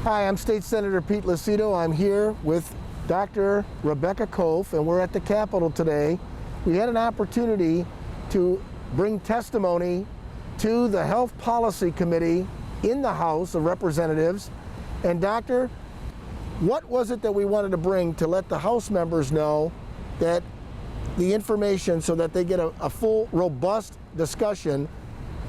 Hi, I'm State Senator Pete Lucido. I'm here with Dr. Rebecca Copf, and we're at the Capitol today. We had an opportunity to bring testimony to the Health Policy Committee in the House of Representatives. And Doctor, what was it that we wanted to bring to let the House members know that the information so that they get a full, robust discussion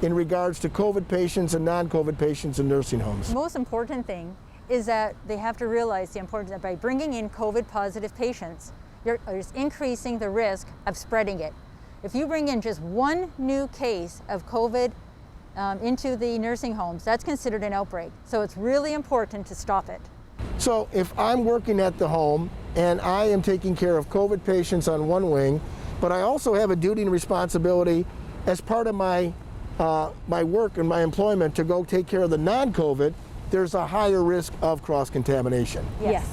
in regards to COVID patients and non-COVID patients in nursing homes? The most important thing is that they have to realize the importance that by bringing in COVID positive patients, you're increasing the risk of spreading it. If you bring in just one new case of COVID into the nursing homes, that's considered an outbreak. So it's really important to stop it. So if I'm working at the home and I am taking care of COVID patients on one wing, but I also have a duty and responsibility as part of my work and my employment to go take care of the non-COVID, there's a higher risk of cross-contamination. Yes.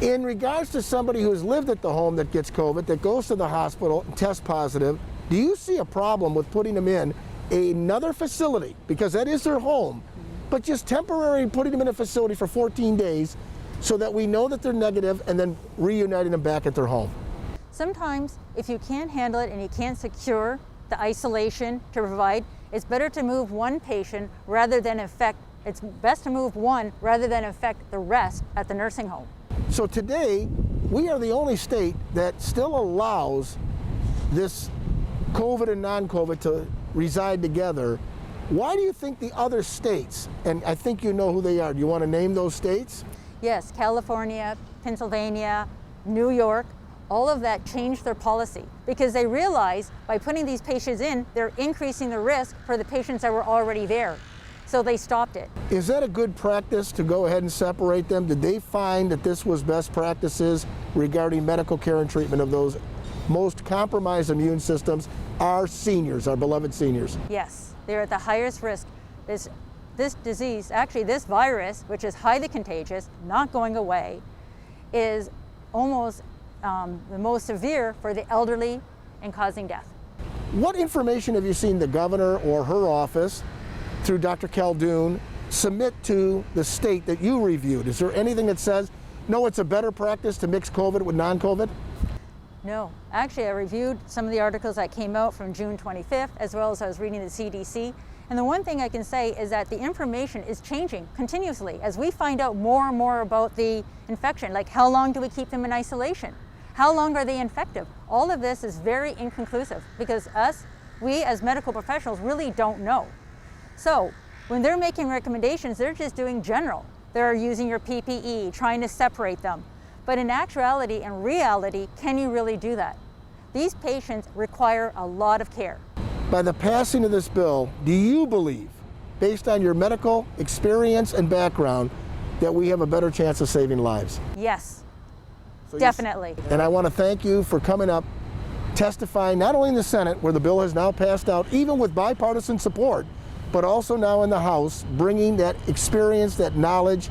In regards to somebody who's lived at the home that gets COVID, that goes to the hospital and tests positive, do you see a problem with putting them in another facility, because that is their home, but just temporarily putting them in a facility for 14 days so that we know that they're negative and then reuniting them back at their home? Sometimes if you can't handle it and you can't secure the isolation to provide, it's better to move one patient rather than infect. It's best to move one rather than infect the rest at the nursing home. So today, we are the only state that still allows this COVID and non-COVID to reside together. Why do you think the other states, and I think you know who they are, do you want to name those states? Yes, California, Pennsylvania, New York, all of that changed their policy because they realized by putting these patients in, they're increasing the risk for the patients that were already there. So they stopped it. Is that a good practice to go ahead and separate them? Did they find that this was best practices regarding medical care and treatment of those most compromised immune systems, our seniors, our beloved seniors? Yes, they're at the highest risk. This disease, actually this virus, which is highly contagious, not going away, is almost the most severe for the elderly and causing death. What information have you seen the governor or her office through Dr. Caldoon submit to the state that you reviewed? Is there anything that says, no, it's a better practice to mix COVID with non-COVID? No, actually I reviewed some of the articles that came out from June 25th, as well as I was reading the CDC. And the one thing I can say is that the information is changing continuously as we find out more and more about the infection, like how long do we keep them in isolation? How long are they infective? All of this is very inconclusive because we as medical professionals really don't know. So when they're making recommendations, they're just doing general. They're using your PPE, trying to separate them. But in actuality and reality, can you really do that? These patients require a lot of care. By the passing of this bill, do you believe, based on your medical experience and background, that we have a better chance of saving lives? Yes, So definitely. And I want to thank you for coming up, testifying not only in the Senate, where the bill has now passed out, even with bipartisan support, but also now in the House, bringing that experience, that knowledge,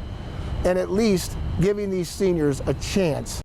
and at least giving these seniors a chance